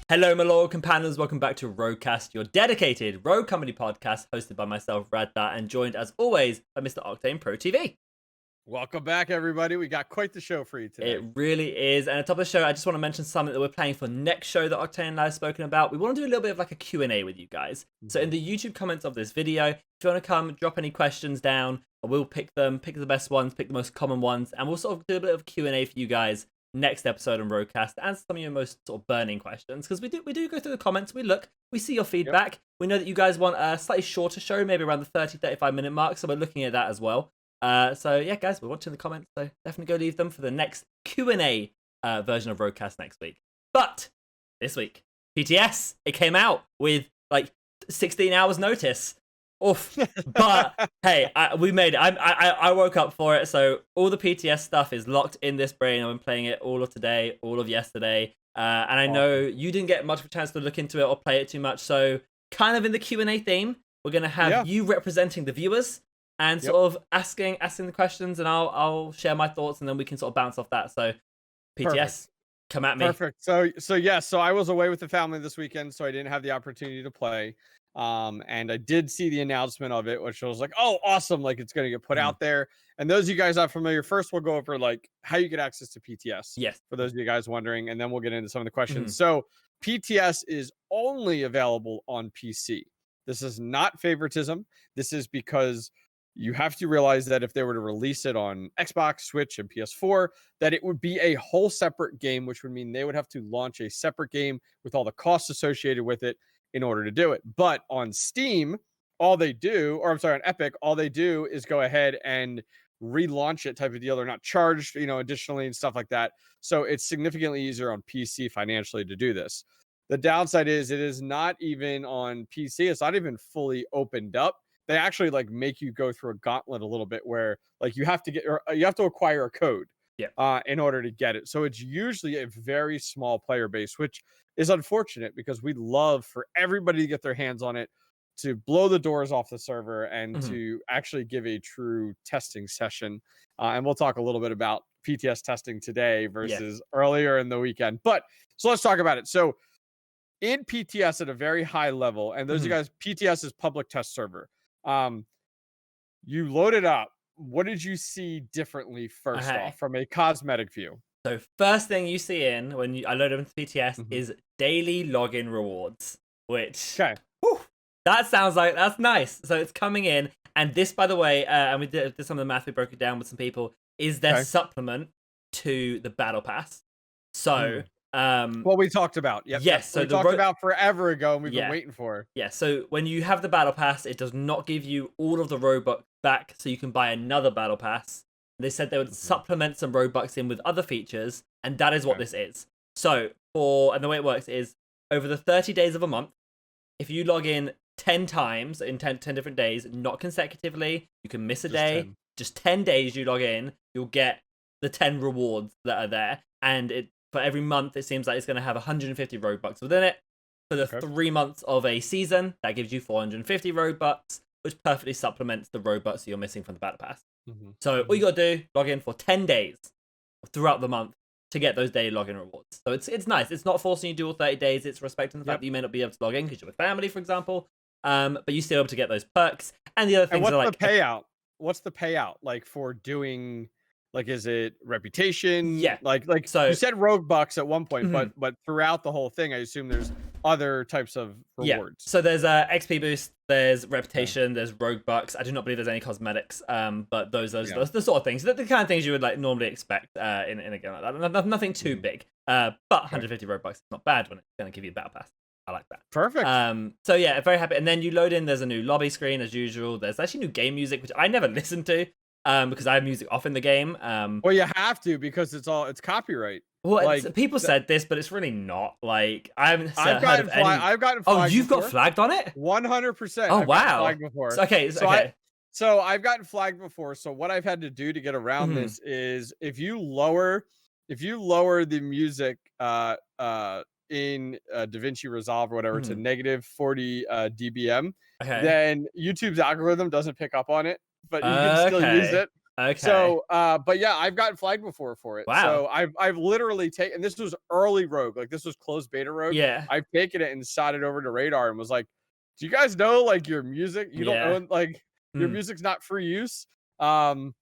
Hello, my loyal companions. Welcome back to RogueCast, your dedicated Rogue comedy podcast hosted by myself, Radthar, and joined as always by Mr. OctaneProTV. Welcome back, everybody. We got quite the show for you today. It really is. And at the top of the show, I just want to mention something that we're planning for next show that Octane and I have spoken about. We want to do a little bit of like a Q&A with you guys. So in the YouTube comments of this video, if you want to come, drop any questions down, we'll pick them, pick the best ones, pick the most common ones, and we'll sort of do a bit of Q&A for you guys next episode on RogueCast, answer some of your most sort of burning questions, because we do go through the comments, we see your feedback. Yep. We know that you guys want a slightly shorter show, maybe around the 30-35 minute mark, so we're looking at that as well. So yeah, guys, we're watching the comments, so definitely go leave them for the next Q&A version of RogueCast next week. But this week, PTS, it came out with like 16 hours notice. Oof. But hey, we made it. I woke up for it, so all the PTS stuff is locked in this brain. I've been playing it all of today, all of yesterday, and I know you didn't get much of a chance to look into it or play it too much. So, kind of in the Q&A theme, we're gonna have you representing the viewers and sort of asking the questions, and I'll share my thoughts, and then we can sort of bounce off that. So, PTS, come at me. Perfect. So I was away with the family this weekend, so I didn't have the opportunity to play. And I did see the announcement of it, which was like, oh, awesome, like it's going to get put out there. And those of you guys not familiar, first we'll go over like how you get access to PTS. Yes, for those of you guys wondering, and then we'll get into some of the questions. So PTS is only available on PC. This is not favoritism. This is because you have to realize that if they were to release it on Xbox, Switch, and PS4, that it would be a whole separate game, which would mean they would have to launch a separate game with all the costs associated with it in order to do it. But on Steam, all they do, or I'm sorry, on Epic, all they do is go ahead and relaunch it type of deal. They're not charged, additionally and stuff like that. So it's significantly easier on PC financially to do this. The downside is it is not even on PC. It's not even fully opened up. They actually like make you go through a gauntlet a little bit where like you have to acquire a code in order to get it. So it's usually a very small player base, which is unfortunate because we'd love for everybody to get their hands on it, to blow the doors off the server, and to actually give a true testing session. And we'll talk a little bit about PTS testing today versus earlier in the weekend. But so let's talk about it. So in PTS at a very high level, and those of you guys, PTS is public test server. You load it up. What did you see differently first off from a cosmetic view? So first thing you see when I load up into PTS is daily login rewards, which that sounds like that's nice. So it's coming in, and this, by the way, and we did some of the math. We broke it down with some people. Is their supplement to the Battle Pass? So what we talked about, so we talked about forever ago, and we've been waiting for. So when you have the Battle Pass, it does not give you all of the Robux back, so you can buy another Battle Pass. They said they would supplement some Robux in with other features, and that is what this is. So, and the way it works is, over the 30 days of a month, if you log in 10 times in 10 different days, not consecutively, you can miss a day, just 10 days you log in, you'll get the 10 rewards that are there, and for every month, it seems like it's going to have 150 Robux within it. For the 3 months of a season, that gives you 450 Robux, which perfectly supplements the Robux you're missing from the Battle Pass. So all you got to do, log in for 10 days throughout the month to get those daily login rewards. So it's nice. It's not forcing you to do all 30 days. It's respecting the fact that you may not be able to log in because you're with family, for example. But you still able to get those perks. And the other things are like... What's the payout? What's the payout like for doing... Like, is it reputation? Yeah. Like so you said Rogue Bucks at one point, but throughout the whole thing, I assume there's other types of rewards. So there's XP boost, there's reputation, there's Rogue Bucks. I do not believe there's any cosmetics. But those the sort of things, the kind of things you would like normally expect in a game like that. Nothing too big. But 150 Robux is not bad when it's going to give you a Battle Pass. I like that. Perfect. So yeah, very happy. And then you load in. There's a new lobby screen as usual. There's actually new game music, which I never listened to. Because I have music off in the game. Well, you have to because it's copyright. Well, like, people said this, but it's really not. Like I've gotten flagged. Oh, you've got flagged on it? 100%. Oh, wow. Flagged before. So I've gotten flagged before. So what I've had to do to get around this is if you lower the music in DaVinci Resolve or whatever to negative 40 dBm, then YouTube's algorithm doesn't pick up on it. But you can still use it. Okay. So, but yeah, I've gotten flagged before for it. Wow. So I've literally taken, this was early Rogue, like this was closed beta Rogue. Yeah. I've taken it and shot it over to Radar and was like, do you guys know like your music? You don't own, like your music's not free use. And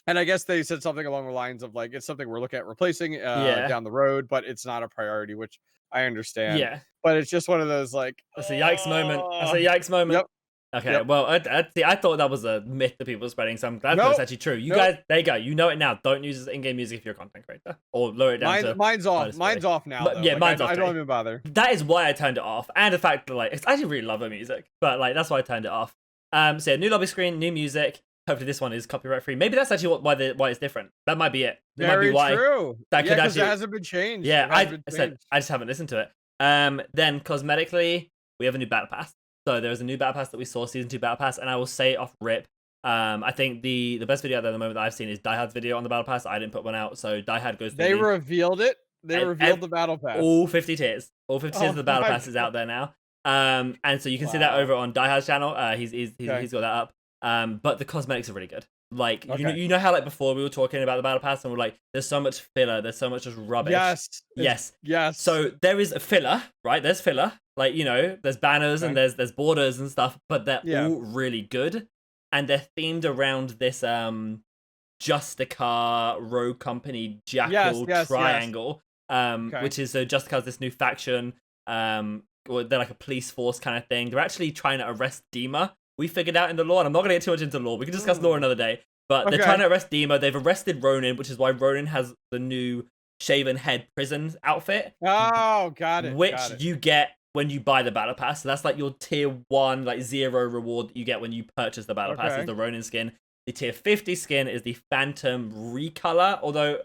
I guess they said something along the lines of like, it's something we're looking at replacing down the road, but it's not a priority, which I understand. Yeah. But it's just one of those like, That's a yikes moment. That's a yikes moment. Yep. Okay, Yep. well, I thought that was a myth that people were spreading, so I'm glad that it's actually true. You guys, there you go. You know it now. Don't use in-game music if you're a content creator, or lower it down to mine's off. Mine's off now. Though. Yeah, like, mine's off. I don't even bother. That is why I turned it off, and the fact that like I actually really love the music, but like that's why I turned it off. So yeah, new lobby screen, new music. Hopefully this one is copyright free. Maybe that's actually why it's different. That might be it. Very true. That could actually. It hasn't been changed. Yeah, I just haven't listened to it. Then cosmetically, we have a new battle pass. So there's a new battle pass that we saw, Season 2 Battle Pass, and I will say off rip, I think the best video out there at the moment that I've seen is DieHard's video on the battle pass. I didn't put one out, so DieHard goes. They revealed it. They revealed the battle pass. All 50 tiers. All 50 tiers of the battle pass is out there now. And so you can see that over on DieHard's channel. He's got that up. But the cosmetics are really good. Like you know how like before we were talking about the battle pass and we're like, there's so much filler, there's so much just rubbish. Yes. So there is a filler, right? There's filler. Like, you know, there's banners and there's borders and stuff, but they're all really good. And they're themed around this Justicar Rogue Company Jackal triangle. Which is so Justicar's this new faction. Or they're like a police force kind of thing. They're actually trying to arrest Dima. We figured out in the lore, and I'm not going to get too much into lore. We can discuss lore another day. But they're trying to arrest Dima. They've arrested Ronin, which is why Ronin has the new shaven head prison outfit. Oh, got it. Which you get when you buy the battle pass. So that's like your tier 1, like 0 reward that you get when you purchase the battle pass is the Ronin skin. The tier 50 skin is the Phantom recolor. Although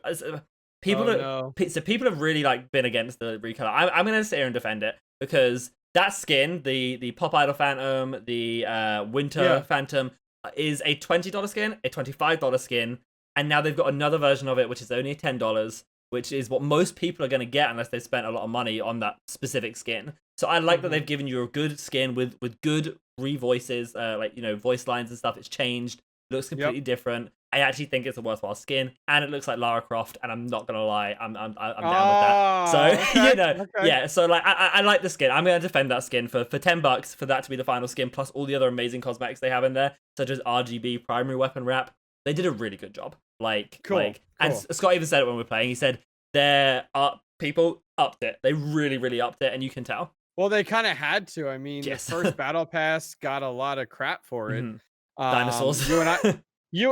people have really like been against the recolor. I'm going to sit here and defend it because that skin, the Pop Idol Phantom, the Winter Phantom, is a $20 skin, a $25 skin, and now they've got another version of it, which is only $10, which is what most people are going to get unless they spent a lot of money on that specific skin. So I like that they've given you a good skin with good revoices, like, you know, voice lines and stuff. It's changed, looks completely different. I actually think it's a worthwhile skin, and it looks like Lara Croft. And I'm not gonna lie, I'm down with that. So you know, yeah. So like, I like the skin. I'm gonna defend that skin for $10 for that to be the final skin, plus all the other amazing cosmetics they have in there, such as RGB primary weapon wrap. They did a really good job. And Scott even said it when we were playing. He said people upped it. They really, really upped it, and you can tell. Well, they kind of had to. I mean, the first battle pass got a lot of crap for it. Dinosaurs. You and I. I'm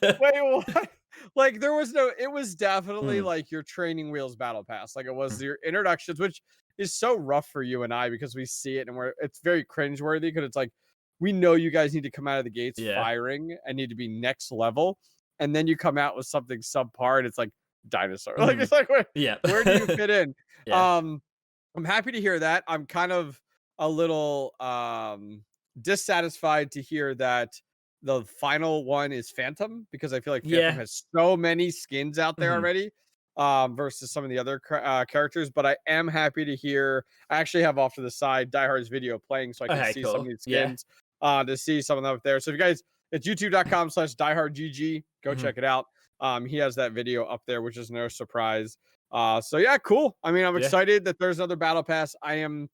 like, wait, what? Like, there was no, it was definitely like your training wheels battle pass. Like, it was your introductions, which is so rough for you and I because we see it and it's very cringeworthy because it's like, we know you guys need to come out of the gates firing and need to be next level. And then you come out with something subpar and it's like dinosaur. Like, it's like, where do you fit in? I'm happy to hear that. I'm kind of a little dissatisfied to hear that the final one is Phantom, because I feel like Phantom has so many skins out there already versus some of the other characters. But I am happy to hear, I actually have off to the side DieHard's video playing so I can see some of these skins to see some of them up there. So if you guys, it's youtube.com/diehardgg, go check it out. He has that video up there, which is no surprise. So yeah, cool. I mean, I'm excited that there's another battle pass. I am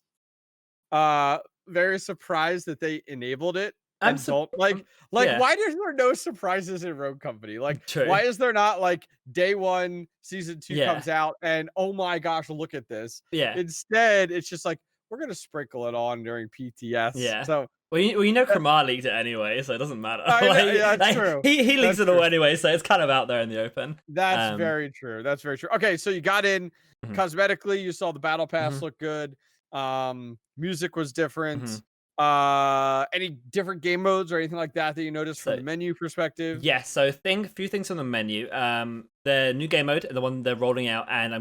very surprised that they enabled it. Why is there no surprises in Rogue Company? Like, why is there not like day 1 season 2 comes out and oh my gosh, look at this? Instead, it's just like we're gonna sprinkle it on during PTS. So you know Kramar leaked it anyway, so it doesn't matter. That's true. He leaks it all anyway, so it's kind of out there in the open. That's very true. That's very true. Okay, so you got in cosmetically, you saw the battle pass look good. Music was different. Any different game modes or anything like that you noticed from the menu perspective? So few things from the menu. The new game mode, the one they're rolling out, and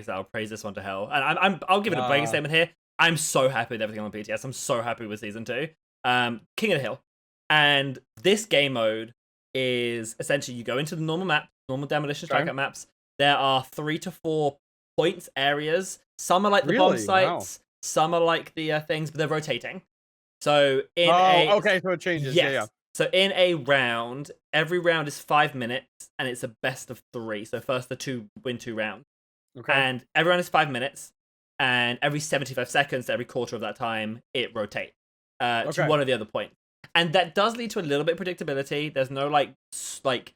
I'll praise this one to hell. And I'll give it a breaking statement here. I'm so happy with everything on PTS. I'm so happy with season 2. King of the Hill. And this game mode is essentially you go into the normal map, normal demolition strikeout maps. There are 3 to 4 points, areas. Some are like the bomb sites, some are like the things, but they're rotating. So so it changes. So in a round, every round is 5 minutes, and it's a best of 3. So first the 2 win 2 rounds. Okay. And every round is 5 minutes, and every 75 seconds, every quarter of that time, it rotates to one of the other points. And that does lead to a little bit of predictability. There's no like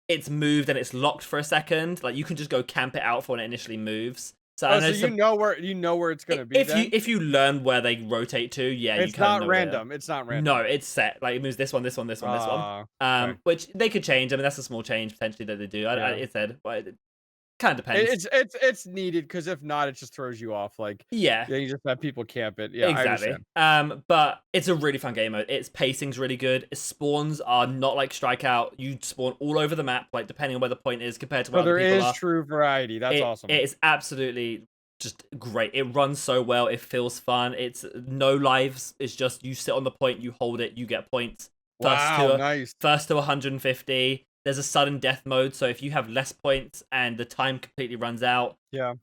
it's moved and it's locked for a second. Like you can just go camp it out for when it initially moves. So, I know so you know where it's gonna be. If you learn where they rotate to, yeah, it's you kind of not know random. It's not random. No, it's set. Like it moves this one, this one, this one, this one. Okay. Which they could change. I mean, that's a small change potentially that they do. It said, but it kind of depends. It's needed because if not, it just throws you off. Like yeah, you just have people camp it. Yeah, exactly. I understand. But it's a really fun game mode. Its pacing's really good. Its spawns are not like Strikeout. You spawn all over the map, like depending on where the point is compared to where other people are. There is true variety. That's awesome. It is absolutely just great. It runs so well. It feels fun. It's no lives. It's just you sit on the point, you hold it, you get points. Nice. First to 150. There's a sudden death mode, so if you have less points and the time completely runs out,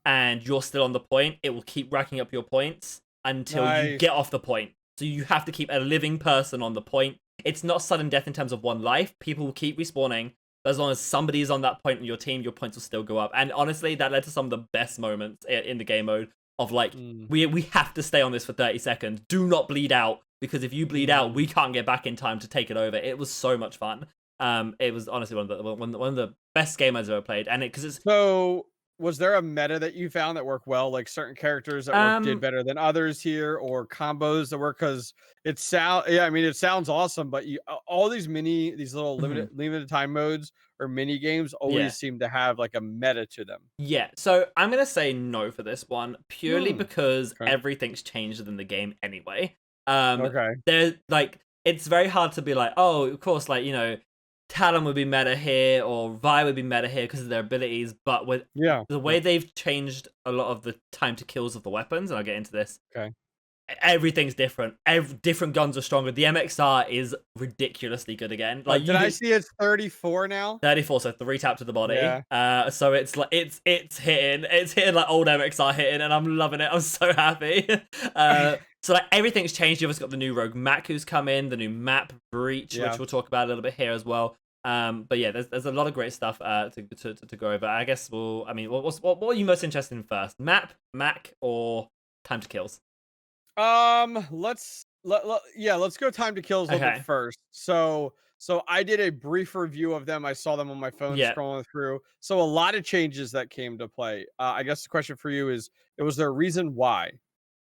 and you're still on the point, it will keep racking up your points until you get off the point. So you have to keep a living person on the point. It's not sudden death in terms of 1 life. People will keep respawning. But as long as somebody is on that point in your team, your points will still go up. And honestly, that led to some of the best moments in the game mode of like, we have to stay on this for 30 seconds. Do not bleed out, because if you bleed out, we can't get back in time to take it over. It was so much fun. It was honestly one of the best game modes I've ever played. And so was there a meta that you found that worked well, like certain characters that did better than others here, or combos that work? Because it sounds awesome, but all these little limited time modes or mini games always seem to have like a meta to them. Yeah, so I'm gonna say no for this one purely because everything's changed within the game anyway. There's like, it's very hard to be like, oh, of course, like, you know, Talon would be meta here or Vi would be meta here because of their abilities, but with the way they've changed a lot of the time to kills of the weapons, and I'll get into this. Everything's different. Different guns are stronger. The MXR is ridiculously good again. Like, did I see it's 34 now? 34, so 3 taps to the body. So it's like it's hitting like old MXR hitting, and I'm loving it. I'm so happy. So like everything's changed. You've also got the new Rogue Mack who's come in, the new map Breach, which we'll talk about a little bit here as well. But yeah, there's a lot of great stuff to go over. I guess what are you most interested in first? Map, Mack, or time to kills? Let's go time to kills a little bit first. So I did a brief review of them. I saw them on my phone scrolling through. So a lot of changes that came to play. I guess the question for you is, was there a reason why?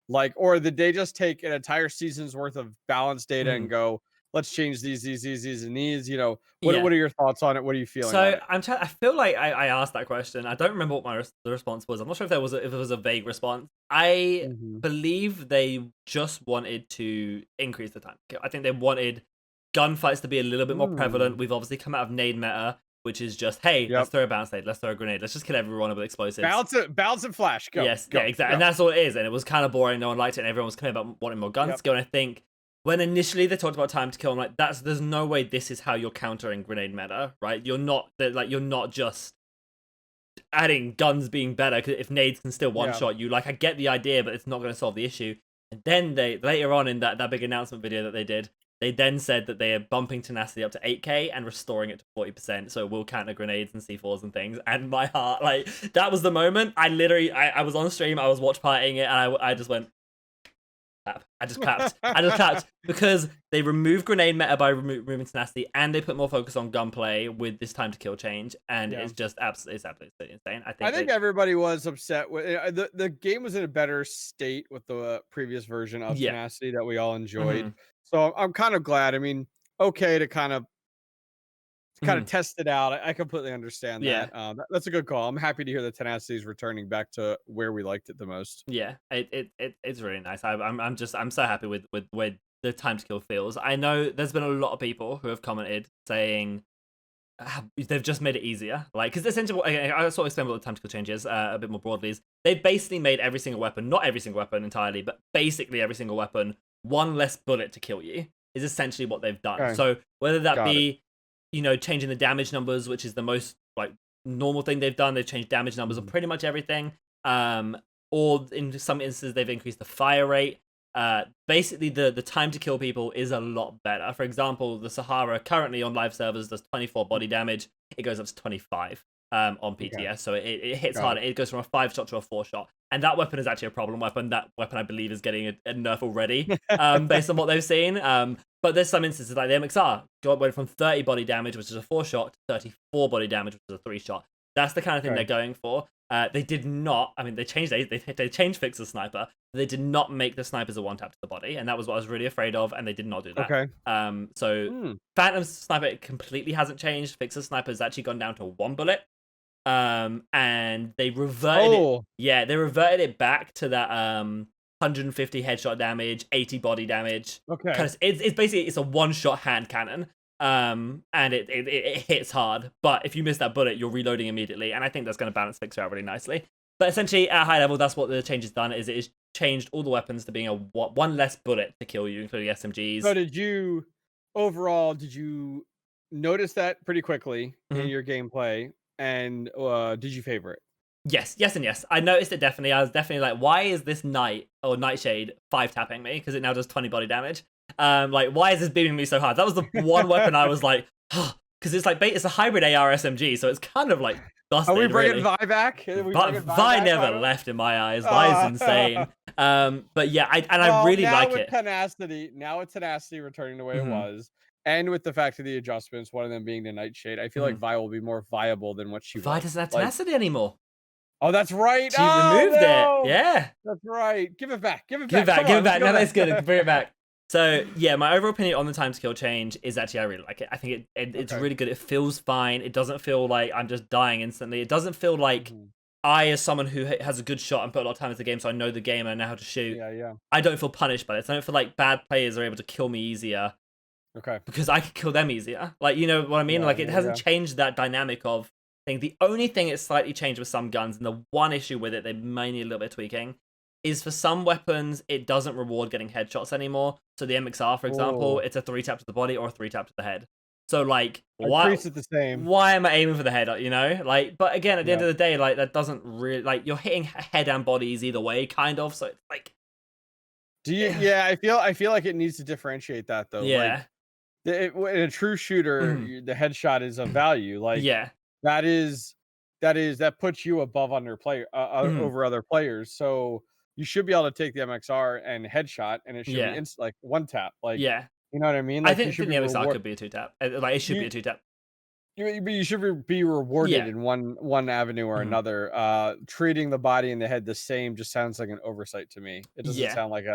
Like, or did they just take an entire season's worth of balance data and go, let's change these, and these? You know, what are your thoughts on it? What are you feeling? So I feel like I asked that question. I don't remember what the response was. I'm not sure if it was a vague response. I believe they just wanted to increase the time. I think they wanted gunfights to be a little bit more prevalent. We've obviously come out of nade meta, which is just, hey, let's throw a bounce nade, let's throw a grenade, let's just kill everyone with explosives. Bounce and flash. Go. Yes, exactly. Go. And that's all it is. And it was kind of boring. No one liked it, and everyone was complaining about wanting more guns to go. And I think when initially they talked about time to kill, I'm like, there's no way this is how you're countering grenade meta, right? You're not just adding guns being better, because if nades can still one shot you, like, I get the idea, but it's not going to solve the issue. And then they later on in that big announcement video that they did, they then said that they are bumping tenacity up to 8k and restoring it to 40%, so it will counter grenades and C4s and things. And my heart, like, that was the moment. I was on stream, I was watch partying it, and I just went, clap. I just clapped because they removed grenade meta by removing tenacity, and they put more focus on gunplay with this time to kill change, and it's just absolutely insane. I think everybody was upset with the game was in a better state with the previous version of tenacity that we all enjoyed. So I'm kind of glad. I mean, okay, to kind of test it out. I completely understand that. That's a good call. I'm happy to hear that tenacity is returning back to where we liked it the most. Yeah, it's really nice. I'm so happy with where the time to kill feels. I know there's been a lot of people who have commented saying they've just made it easier. Like, because essentially, I sort of explain what the time to kill change is a bit more broadly. Is they've basically made every single weapon, not every single weapon entirely, but basically every single weapon, one less bullet to kill you is essentially what they've done. Okay. So whether that be, you know, changing the damage numbers, which is the most like normal thing they've done, they've changed damage numbers of pretty much everything. Or in some instances they've increased the fire rate. basically the time to kill people is a lot better. For example, the Sahara currently on live servers does 24 body damage. It goes up to 25 on PTS, okay. So it hits harder. It goes from a 5-shot to a 4-shot. And that weapon is actually a problem weapon. That weapon, I believe, is getting a nerf already, based on what they've seen. But there's some instances like the MXR went from 30 body damage, which is a 4-shot, to 34 body damage, which is a 3-shot. That's the kind of thing they're going for. They did not. I mean, they changed Fix the Sniper. They did not make the snipers a 1-tap to the body, and that was what I was really afraid of. And they did not do that. Okay. So Phantom Sniper completely hasn't changed. Fix the Sniper has actually gone down to 1 bullet. And they reverted it. Yeah, they reverted it back to that 150 headshot damage, 80 body damage. Okay. Because it's basically a 1-shot hand cannon. And it hits hard, but if you miss that bullet, you're reloading immediately, and I think that's going to balance Fixer out really nicely. But essentially, at a high level, that's what the change has done. Is it has changed all the weapons to being a 1 less bullet to kill you, including SMGs. So did you notice that pretty quickly in your gameplay? And did you favor it? Yes, and yes. I noticed it definitely. I was definitely like, why is this Nightshade 5-tapping me? Because it now does 20 body damage. Like, why is this beaming me so hard? That was the one weapon I was like, because it's like it's a hybrid AR SMG, so it's kind of like busted. Are we bringing really. Vi back? Vi never left in my eyes. Vi is insane. But yeah, I really like it. Now with tenacity returning the way it was, and with the fact of the adjustments, one of them being the Nightshade, I feel like Vi will be more viable than what she was. Vi doesn't have tenacity anymore. Oh, that's right. She removed it. Yeah, that's right. Give it back. Give it back. No, that's good. Bring it back. So yeah, my overall opinion on the time to kill change is actually I really like it. I think it's really good. It feels fine. It doesn't feel like I'm just dying instantly. It doesn't feel like I, as someone who has a good shot and put a lot of time into the game, so I know the game and I know how to shoot. Yeah. I don't feel punished by this. I don't feel like bad players are able to kill me easier. Okay. Because I can kill them easier. Like, you know what I mean? Like, it hasn't changed that dynamic of thing. The only thing it's slightly changed with some guns, and the one issue with it they may need a little bit of tweaking, is for some weapons, it doesn't reward getting headshots anymore. So the MXR, for example, it's a 3-tap to the body or a 3-tap to the head. So, like, why am I aiming for the head, you know? Like, but again, at the end of the day, like, that doesn't really, like, you're hitting head and bodies either way, kind of. So it's like, I feel like it needs to differentiate that though. Yeah. Like, in a true shooter, the headshot is of value. Like, that puts you above over other players. So you should be able to take the MXR and headshot, and it should be like 1-tap. Like, you know what I mean? Like, I think the MXR could be a 2-tap. Like, it should be a 2-tap. But you should be rewarded in one avenue or another. Treating the body and the head the same just sounds like an oversight to me. It doesn't sound like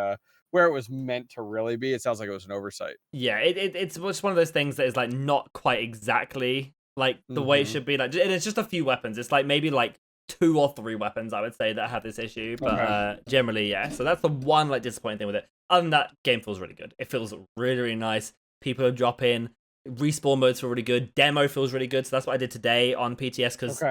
where it was meant to really be. It sounds like it was an oversight. Yeah, it's just one of those things that is like not quite exactly like the way it should be. Like, and it's just a few weapons. It's like maybe like 2 or 3 weapons I would say that have this issue, but generally, yeah. So that's the one like disappointing thing with it. Other than that, game feels really good. It feels really, really nice. People drop in. Respawn modes feel really good. Demo feels really good. So that's what I did today on PTS because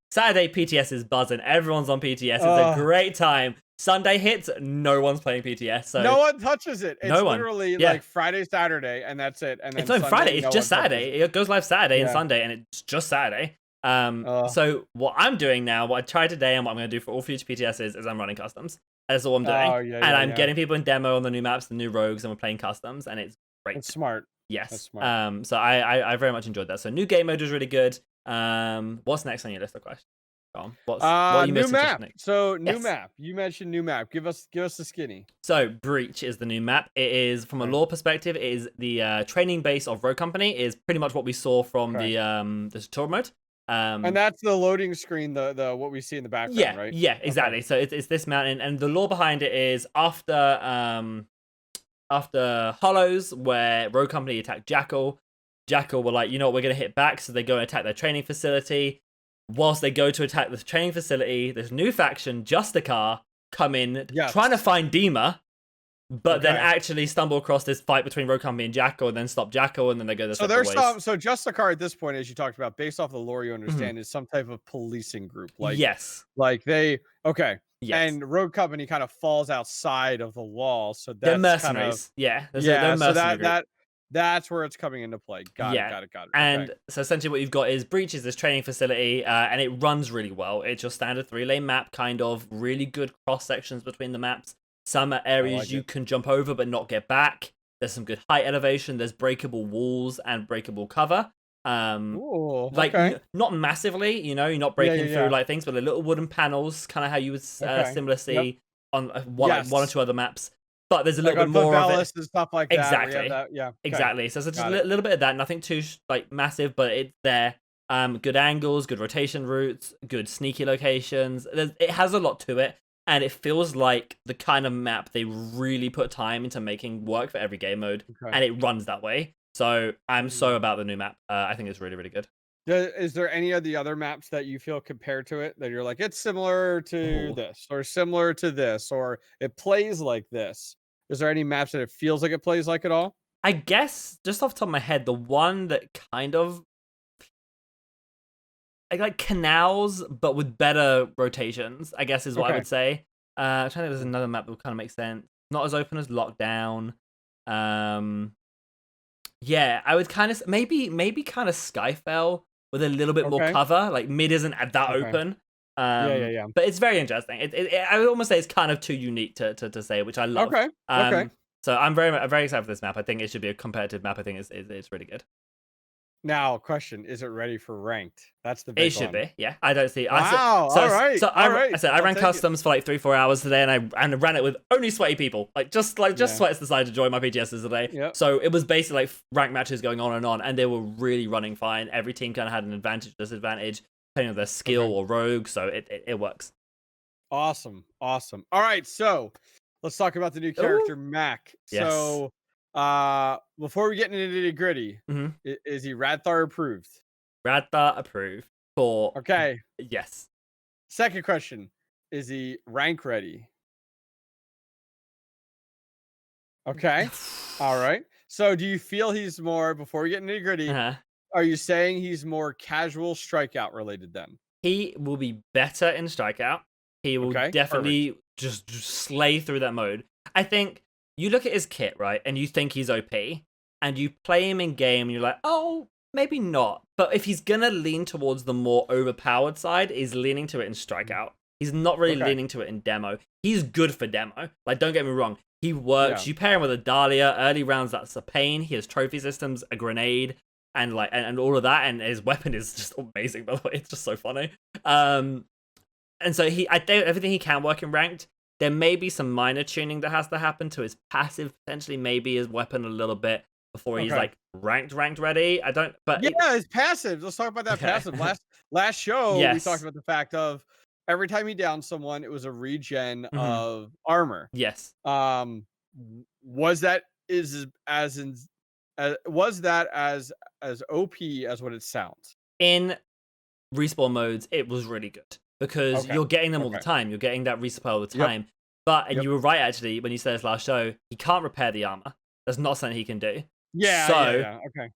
Saturday PTS is buzzing. Everyone's on PTS. It's a great time. Sunday hits, no one's playing PTS. So no one touches it. It's literally like Friday, Saturday, and that's it. And then it's not Friday. It's just Saturday. It goes live Saturday and Sunday, and it's just Saturday. So what I'm doing now, what I tried today, and what I'm going to do for all future PTSs is I'm running customs. That's all I'm doing. I'm getting people in demo on the new maps, the new rogues, and we're playing customs, and it's great. It's smart. Yes. That's smart. So I very much enjoyed that. So new game mode was really good. What's next on your list of questions? What are you new map. So new map. You mentioned new map. Give us the skinny. So Breach is the new map. It is from a lore perspective. It is the training base of Rogue Company. It is pretty much what we saw from the tutorial mode. And that's the loading screen, the what we see in the background, right? Yeah, exactly. So it's this mountain, and the lore behind it is after Hollows, where Rogue Company attacked Jackal. Jackal were like, you know what, we're gonna hit back, so they go and attack their training facility. Whilst they go to attack the training facility, this new faction, Justicar, come in trying to find Dima, but then actually stumble across this fight between Rogue Company and Jackal, and then stop Jackal, and then they go this. So there's so Justicar at this point, as you talked about, based off the lore you understand, is some type of policing group. Like like they and Rogue Company kind of falls outside of the wall, so that's they're mercenaries. They're mercenary that's where it's coming into play. Got it. And so essentially what you've got is Breach is this training facility, and it runs really well. It's your standard 3-lane map, kind of really good cross sections between the maps. Some are areas you can jump over but not get back. There's some good height elevation. There's breakable walls and breakable cover. Ooh, Like okay. not massively, you know, you're not breaking through like things, but the little wooden panels, kind of how you would similar see on one or two other maps. But there's a little bit more of it. And stuff like exactly. that. Yeah, exactly. So there's just a little bit of that. Nothing too like massive, but it's there. Good angles, good rotation routes, good sneaky locations. It has a lot to it, and it feels like the kind of map they really put time into making work for every game mode, and it runs that way. So I'm so about the new map. I think it's really, really good. Is there any of the other maps that you feel compared to it that you're like, it's similar to this, or similar to this, or it plays like this? Is there any maps that it feels like it plays like at all? I guess, just off the top of my head, the one that kind of like canals, but with better rotations, I guess is what I would say. I'm trying to think there's another map that would kind of make sense. Not as open as Lockdown. Yeah, I would kind of maybe kind of Skyfell with a little bit more cover. Like mid isn't that open. But it's very interesting. I would almost say it's kind of too unique to say, which I love. So I'm very excited for this map. I think it should be a competitive map. I think it's really good. Now, question: is it ready for ranked? That's the big one. It should be. Yeah, I don't see. Wow. All right. I ran customs for like 3-4 hours today, and I ran it with only sweaty people. Just sweats decided to join my PTSs today. Yep. So it was basically like ranked matches going on, and they were really running fine. Every team kind of had an advantage, disadvantage, depending on their skill or rogue. So it works. Awesome. All right, so let's talk about the new character Mack. Yes. So before we get into the nitty gritty, is he Radthar approved? Radthar approved for yes. Second question: is he rank ready? Okay. All right. So do you feel he's more, before we get into nitty gritty, are you saying he's more casual strikeout related then? He will be better in strikeout. He will definitely just slay through that mode. I think you look at his kit, right, and you think he's OP, and you play him in game, and you're like, oh, maybe not. But if he's gonna lean towards the more overpowered side, he's leaning to it in strikeout. He's not really leaning to it in demo. He's good for demo. Like, don't get me wrong. He works. You pair him with a Dahlia, early rounds, that's a pain. He has trophy systems, a grenade, and like and all of that, and his weapon is just amazing, by the way. It's just so funny. And so I think everything he can work in ranked. There may be some minor tuning that has to happen to his passive, potentially maybe his weapon a little bit before he's like ranked ready. I don't, but his passive. Let's talk about that passive. Last show we talked about the fact of every time he downed someone, it was a regen of armor. Yes. Was that as OP as what it sounds? In respawn modes, it was really good. Because you're getting them all the time. You're getting that resupply all the time. But, and you were right, actually, when you said this last show, he can't repair the armor. That's not something he can do.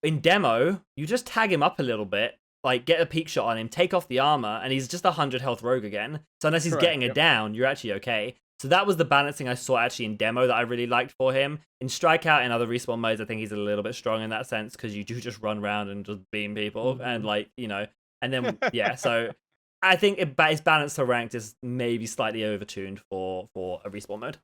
In demo, you just tag him up a little bit, like get a peek shot on him, take off the armor, and he's just 100 health rogue again. So unless he's getting it down, you're actually okay. So that was the balancing I saw actually in demo that I really liked for him. In strikeout and other respawn modes, I think he's a little bit strong in that sense, because you do just run around and just beam people. And like, you know, and then, so... I think his balance to ranked is maybe slightly overtuned for a respawn mode.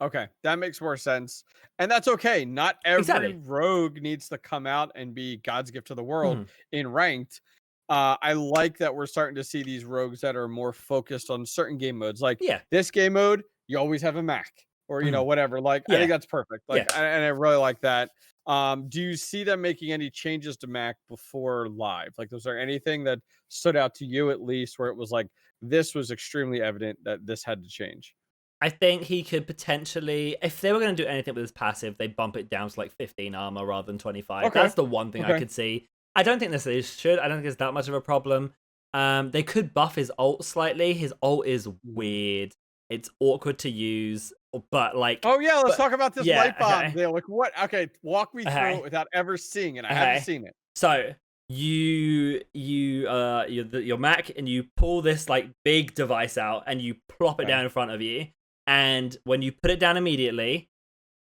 Okay, that makes more sense, and that's okay. Not every rogue needs to come out and be God's gift to the world in ranked. I like that we're starting to see these rogues that are more focused on certain game modes. Like this game mode, you always have a Mack, or you know, whatever. Like I think that's perfect. Like and I really like that. Do you see them making any changes to Mack before live? Like, was there anything that stood out to you at least where it was like, this was extremely evident that this had to change? I think he could potentially, if they were going to do anything with his passive, they bump it down to like 15 armor rather than 25. That's the one thing I could see. I don't think this should. I don't think it's that much of a problem. They could buff his ult slightly. His ult is weird. It's awkward to use, but like... let's talk about this light bomb deal. Like, what? Okay, walk me through it without ever seeing it. I haven't seen it. So, you're Mack, and you pull this like big device out, and you plop it down in front of you. And when you put it down immediately,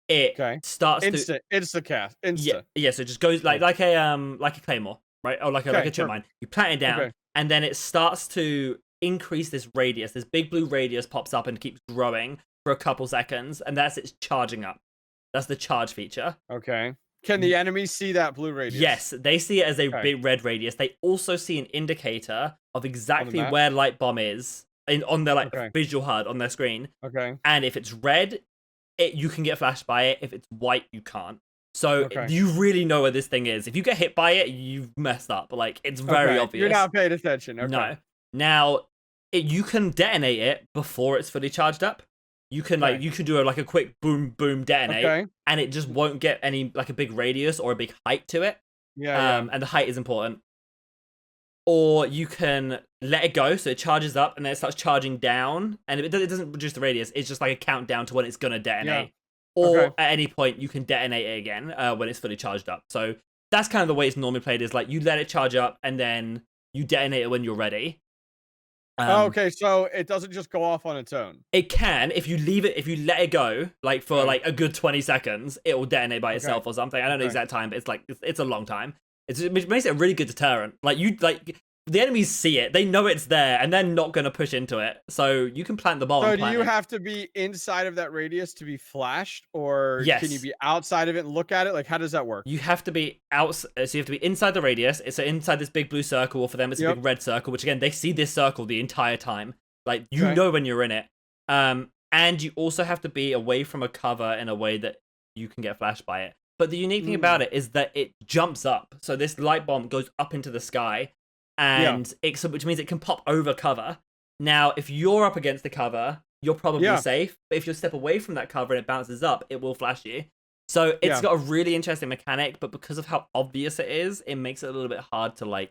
it starts insta cast. So it just goes like a claymore, right? Or like a chip mine. You plant it down, and then it starts to increase this radius. This big blue radius pops up and keeps growing for a couple seconds, and that's its charging up. That's the charge feature. Okay. Can the enemies see that blue radius? Yes, they see it as a big red radius. They also see an indicator of exactly where light bomb is on their visual HUD on their screen. Okay. And if it's red, you can get flashed by it. If it's white, you can't. So you really know where this thing is. If you get hit by it, you've messed up. Like, it's very obvious. You're not paying attention. Okay. No. Now, you can detonate it before it's fully charged up. You can you can do a quick boom boom detonate, and it just won't get any a big radius or a big height to it. And the height is important. Or you can let it go, so it charges up, and then it starts charging down, and it doesn't reduce the radius. It's just like a countdown to when it's gonna detonate. Or at any point you can detonate it again when it's fully charged up. So that's kind of the way it's normally played. Is like you let it charge up, and then you detonate it when you're ready. Okay, so it doesn't just go off on its own. It can if you leave it, if you let it go for a good 20 seconds, it will detonate by itself or something. I don't know the exact time, but it's a long time. It makes it a really good deterrent. The enemies see it, they know it's there, and they're not going to push into it. So you can plant the bomb. So do you have to be inside of that radius to be flashed, or can you be outside of it and look at it? Like, how does that work? You have to be so you have to be inside the radius. It's inside this big blue circle, or for them it's a big red circle, which again, they see this circle the entire time. Like, you know when you're in it. And you also have to be away from a cover in a way that you can get flashed by it. But the unique thing about it is that it jumps up. So this light bomb goes up into the sky, and which means it can pop over cover. Now, if you're up against the cover, you're probably safe. But if you step away from that cover and it bounces up, it will flash you. So it's got a really interesting mechanic, but because of how obvious it is, it makes it a little bit hard to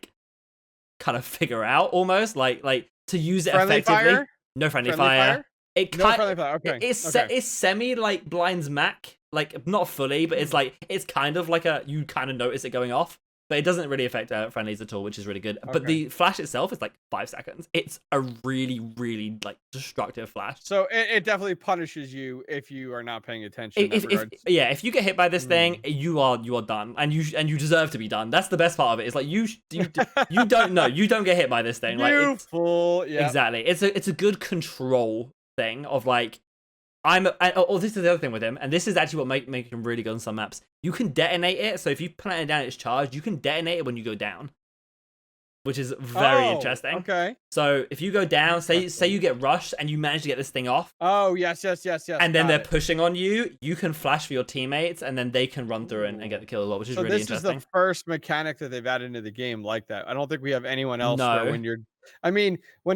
kind of figure out almost. Like to use it friendly effectively. Fire? No friendly fire. Friendly fire. Okay. It's semi blinds Mack, not fully, but it's kind of you kind of notice it going off. But it doesn't really affect friendlies at all, which is really good. But the flash itself is 5 seconds. It's a really, really destructive flash. So it definitely punishes you if you are not paying attention. If you get hit by this thing, you are done, and you deserve to be done. That's the best part of it. It's you don't know, you don't get hit by this thing. You fool! Yeah, exactly. It's a good control thing of this is the other thing with him, and this is actually what make him really good on some maps. You can detonate it, so if you plant it down its charge, you can detonate it when you go down, which is very interesting. Okay. So if you go down, say you get rushed and you manage to get this thing off. Oh, yes. And then they're pushing on you, you can flash for your teammates, and then they can run through and get the kill as well, which is really interesting. This is the first mechanic that they've added into the game like that. I don't think we have anyone else where when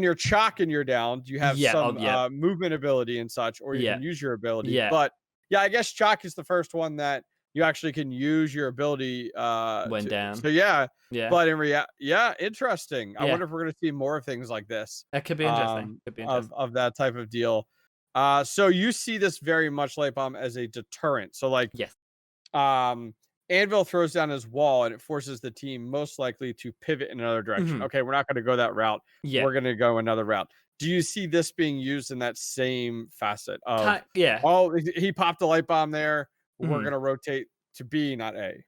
you're chalking, you're down, you have some movement ability and such, or you can use your ability. Yeah. But I guess chalk is the first one that you actually can use your ability when down. So but in interesting. I wonder if we're going to see more of things like this. That could be interesting. Of that type of deal. So you see this very much, Light Bomb, as a deterrent. So Anvil throws down his wall and it forces the team most likely to pivot in another direction. Okay, we're not going to go that route. We're going to go another route. Do you see this being used in that same facet of he popped the light bomb there, we're going to rotate to B, not A?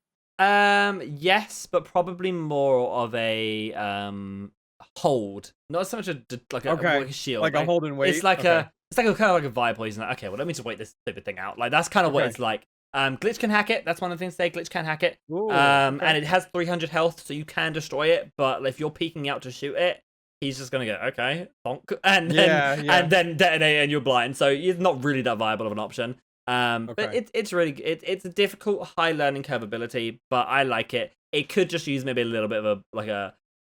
Yes, but probably more of a hold, not so much a shield, a hold and wait. It's kind of like a vibe poison. Okay, well, let me just wait this stupid thing out. That's kind of what it's like. Glitch can hack it. That's one of the things they Glitch can hack it. Ooh, and it has 300 health, so you can destroy it. But if you're peeking out to shoot it, he's just gonna go bonk, and then detonate, and you're blind. So it's not really that viable of an option. But it's really it's a difficult high learning curve ability, but I like it. It could just use maybe a little bit of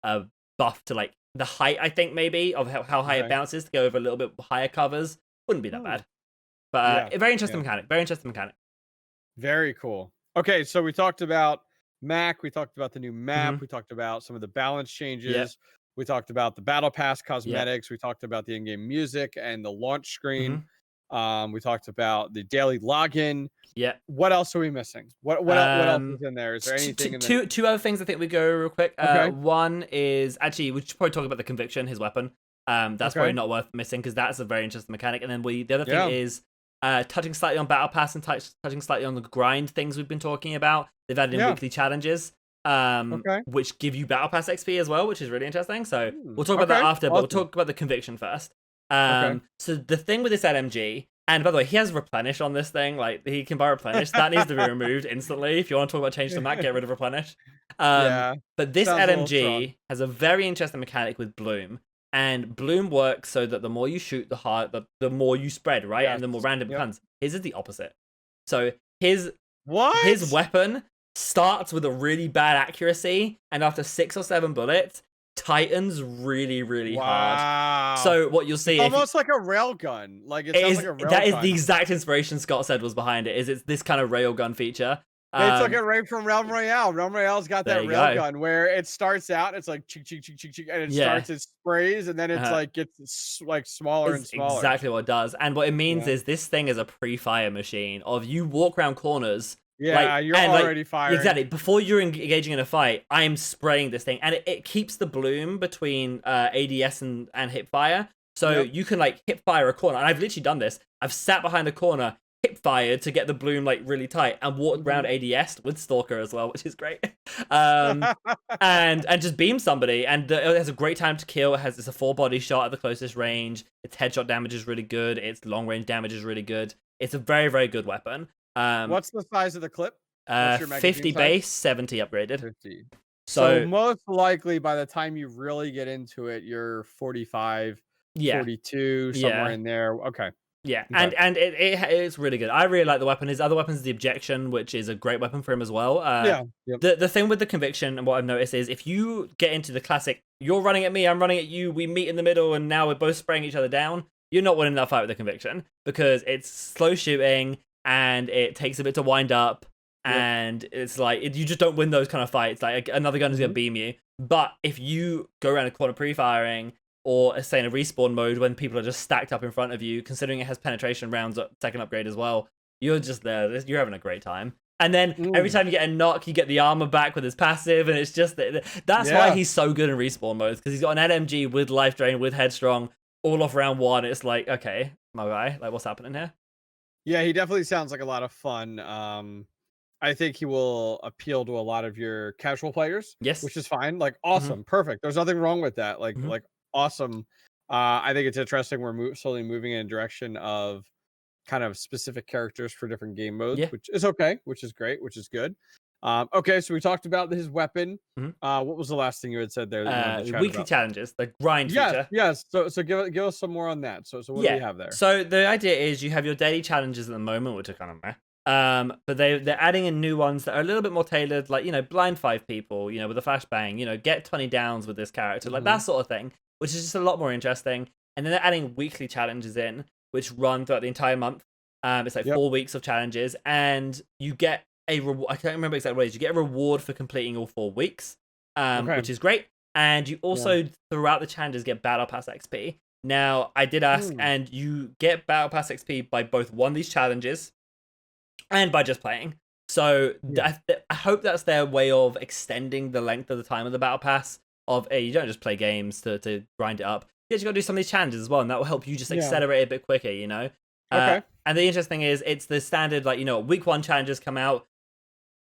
a buff to the height. I think maybe of how high it bounces to go over a little bit higher covers. Wouldn't be that bad. But a very interesting mechanic. Very interesting mechanic. Very cool. Okay, so we talked about Mack. We talked about the new map. We talked about some of the balance changes. We talked about the Battle Pass cosmetics. We talked about the in-game music and the launch screen. We talked about the daily login. What else are we missing? What else is in there? Is there anything in there? Two other things I think we go real quick. One is actually we should probably talk about the conviction, his weapon. That's probably not worth missing because that's a very interesting mechanic. And then the other thing is touching slightly on Battle Pass and touching slightly on the grind things we've been talking about. They've added in weekly challenges, which give you Battle Pass XP as well, which is really interesting. So we'll talk about that after, but we'll talk about the conviction first. So the thing with this LMG And by the way, he has replenish on this thing. Like, he can buy replenish. That needs to be removed instantly. If you want to talk about change to Mack, get rid of replenish. Yeah. But this Sounds a little strong. LMG has a very interesting mechanic with bloom. And bloom works so that the more you shoot, the more you spread, right? Yes. And the more random it Yep. becomes. His is the opposite. So his What? weapon starts with a really bad accuracy, and after 6 or 7 bullets, tightens really, really hard. Wow. So what you'll see, almost like a railgun. Like it sounds like a railgun. that is the exact inspiration Scott said was behind it. It's this kind of railgun feature. They took it right from Realm Royale. Realm Royale's got that railgun where it starts out, it's like chick, chick, chick, chick, chick, and it starts, it sprays, and then it's like gets like smaller and smaller. Exactly what it does. And what it means is this thing is a pre-fire machine. Of you walk around corners. Yeah, you're already firing. Exactly. Before you're engaging in a fight, I'm spraying this thing, and it keeps the bloom between ADS and hip fire. So you can like hip fire a corner. And I've literally done this. I've sat behind a corner, hip fired to get the bloom like really tight, and walked around ADS with Stalker as well, which is great. And just beam somebody, and it has a great time to kill. It's a 4-body shot at the closest range. Its headshot damage is really good. Its long range damage is really good. It's a very, very good weapon. What's the size of the clip? 50 base, 70 upgraded. 50. So most likely by the time you really get into it, you're 45, 42, somewhere in there. Okay. Yeah, okay. And it's really good. I really like the weapon. His other weapon is the Objection, which is a great weapon for him as well. The thing with the Conviction, and what I've noticed is if you get into the classic, you're running at me, I'm running at you, we meet in the middle, and now we're both spraying each other down, you're not winning that fight with the Conviction because it's slow shooting and it takes a bit to wind up. And it's like, you just don't win those kind of fights. Like, another gun is going to beam you. But if you go around a corner pre-firing, or say in a respawn mode when people are just stacked up in front of you, considering it has penetration rounds at second upgrade as well, you're just there. You're having a great time. And then every time you get a knock, you get the armor back with his passive, and it's just, that's why he's so good in respawn modes, because he's got an LMG with life drain, with headstrong, all off round 1. It's like, okay, my guy, like, what's happening here? Yeah, he definitely sounds like a lot of fun. I think he will appeal to a lot of your casual players. Yes, which is fine. Like, awesome, perfect. There's nothing wrong with that. Like, awesome. I think it's interesting. We're slowly moving in a direction of kind of specific characters for different game modes, which is okay, which is great, which is good. Okay, so we talked about his weapon. What was the last thing you had said there? Weekly challenges, the grind feature. Yes. So give us some more on that. So what do we have there? So the idea is you have your daily challenges at the moment, which are kind of meh. But they're adding in new ones that are a little bit more tailored, like, blind 5 people, with a flashbang, get 20 downs with this character, like that sort of thing, which is just a lot more interesting. And then they're adding weekly challenges in, which run throughout the entire month. It's like 4 weeks of challenges, and you get a reward. I can't remember exactly what it is. You get a reward for completing all 4 weeks, which is great. And you also, throughout the challenges, get Battle Pass XP. Now, I did ask, and you get Battle Pass XP by both these challenges, and by just playing. So I hope that's their way of extending the length of the time of the Battle Pass. You don't just play games to grind it up. You actually got to do some of these challenges as well, and that will help you just accelerate a bit quicker, Okay. And the interesting is, it's the standard, like, week 1 challenges come out,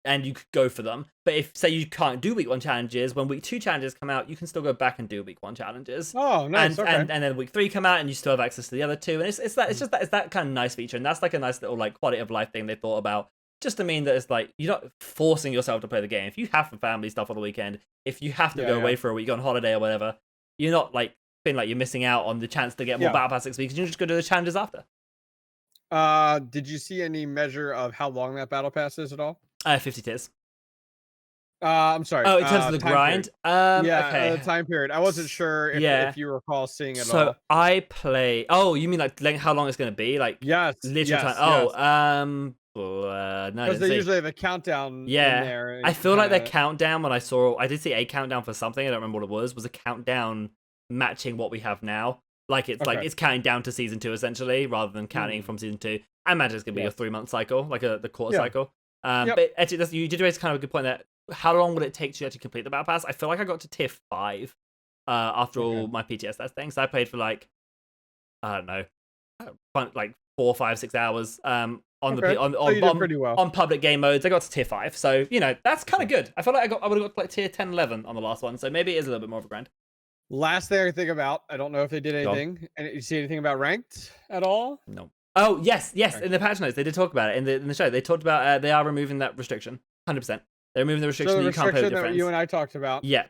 and you could go for them. But if, say, you can't do week 1 challenges, when week 2 challenges come out, you can still go back and do week 1 challenges. Oh, nice. And then week 3 come out, and you still have access to the other 2. And it's that kind of nice feature, and that's like a nice little, like, quality of life thing they thought about, just to mean that it's like you're not forcing yourself to play the game. If you have family stuff on the weekend, if you have to go away for a week on holiday or whatever, you're not like feeling like you're missing out on the chance to get more Battle Pass 6 weeks. You just go do the challenges after. Did you see any measure of how long that Battle Pass is at all? 50 tiers. I'm sorry. Oh, in terms of the grind? Okay. The time period. I wasn't sure if you recall seeing it all. So I play... Oh, you mean like how long it's going to be? Like, literal time. No, because they usually have a countdown in there. I feel like their countdown, when I did see a countdown for something, I don't remember what it was a countdown matching what we have now. Like, it's like it's counting down to Season 2, essentially, rather than counting from Season 2. I imagine it's going to be a 3-month cycle, like the quarter cycle. But actually, you did raise kind of a good point there. How long would it take to actually complete the Battle Pass? I feel like I got to tier 5 after all my PTS testing. So I played for like, I don't know, like 4, 5, 6 hours on public game modes. I got to tier 5. So, that's kind of good. I feel like I would have got like tier 10, 11 on the last one. So maybe it is a little bit more of a grind. Last thing I think about, I don't know if they did anything. And you see anything about ranked at all? No. Oh yes, Okay. in the patch notes they did talk about it in the show. They talked about they are removing that restriction, 100%. They're removing the restriction So the that you can't play with restriction your that friends. you and I talked about. Yeah.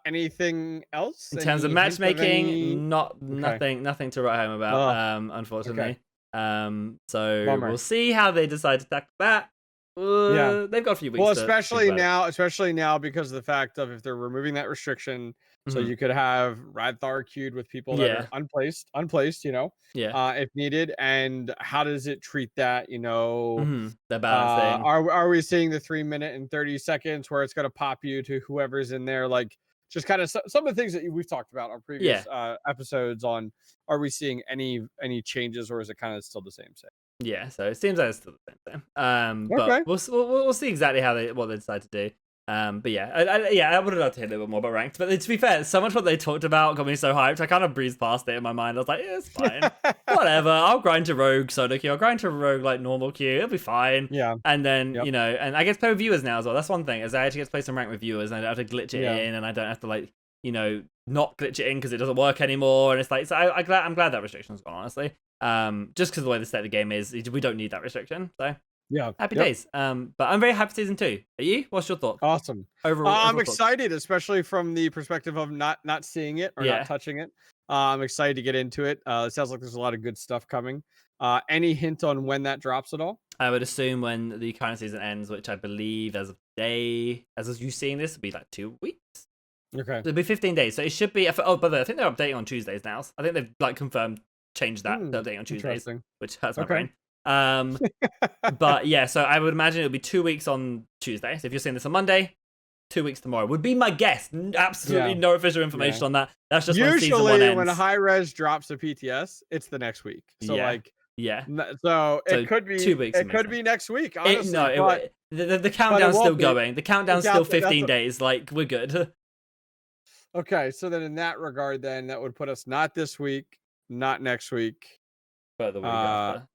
Anything else? In terms of Any hint matchmaking, Okay. nothing to write home about, unfortunately. So Bummer. we'll see how they decide to tackle that. Yeah. They've got a few weeks. Well, to especially think about now because of the fact of if they're removing that restriction, it. so Mhm. you could have Radthar queued with people that Yeah, are unplaced, yeah. if needed. And how does it treat that? They're balancing. Are we seeing the 3 minute and 30 seconds where it's going to pop you to whoever's in there? Like just kind of some of the things that we've talked about on previous episodes on. Are we seeing any changes, or is it kind of still the same? Yeah, so it seems like it's still the same thing. Okay. But we'll see exactly what they decide to do. But yeah, I would have loved to hear a little bit more about ranked. But to be fair, so much what they talked about got me so hyped. I kind of breezed past it in my mind. I was like, yeah, it's fine, whatever. I'll grind to rogue solo queue. I'll grind to rogue like normal queue. It'll be fine. Yeah. And then Yep. and I get to play with viewers now as well. That's one thing, is I actually get to play some rank with viewers, and I don't have to glitch it Yeah. in, and I don't have to like not glitch it in because it doesn't work anymore. And it's like, so I'm glad that restriction's gone, honestly. Just because of the way the state of the game is, we don't need that restriction. So Yeah. happy days. But I'm very happy for season 2. Are you? What's your thought? Awesome. Overall, I'm thoughts? excited, especially from the perspective of not seeing it or not touching it. I'm excited to get into it. It sounds like there's a lot of good stuff coming. Any hint on when that drops at all? I would assume when the current season ends, which I believe as of today, as you seeing this, would be like 2 weeks. Okay. It'll be 15 days. So it should be. Oh, by the way, I think they're updating on Tuesdays now. I think they've like confirmed, changed that they're updating on Tuesdays, which hurts my brain. But yeah, so I would imagine it'll be 2 weeks on Tuesday. So if you're seeing this on Monday, 2 weeks tomorrow would be my guess. Absolutely no official information on that. That's just when season 1 ends. When high res drops a PTS, it's the next week. So so it could be 2 weeks. It could be next week. Honestly, the countdown's still going. The countdown's still 15 days. Like, we're good. Okay, so then in that regard, then that would put us not this week, not next week, but the week after.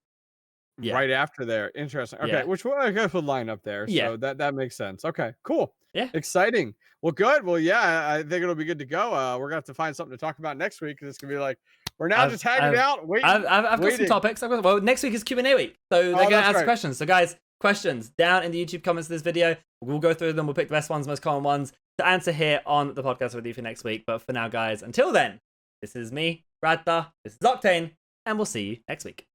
Right after there. Interesting. Okay, which I guess would line up there. So that makes sense. Okay, cool. Yeah. Exciting. Well, good. Well, yeah, I think it'll be good to go. We're gonna have to find something to talk about next week, because it's gonna be like we're now just hanging out, waiting. I've got some topics. Well, next week is Q&A week, so they're gonna ask questions. So guys, questions down in the YouTube comments of this video. We'll go through them. We'll pick the best ones, most common ones to answer here on the podcast with you for next week. But for now, guys, until then, this is me, Radthar. This is Octane, and we'll see you next week.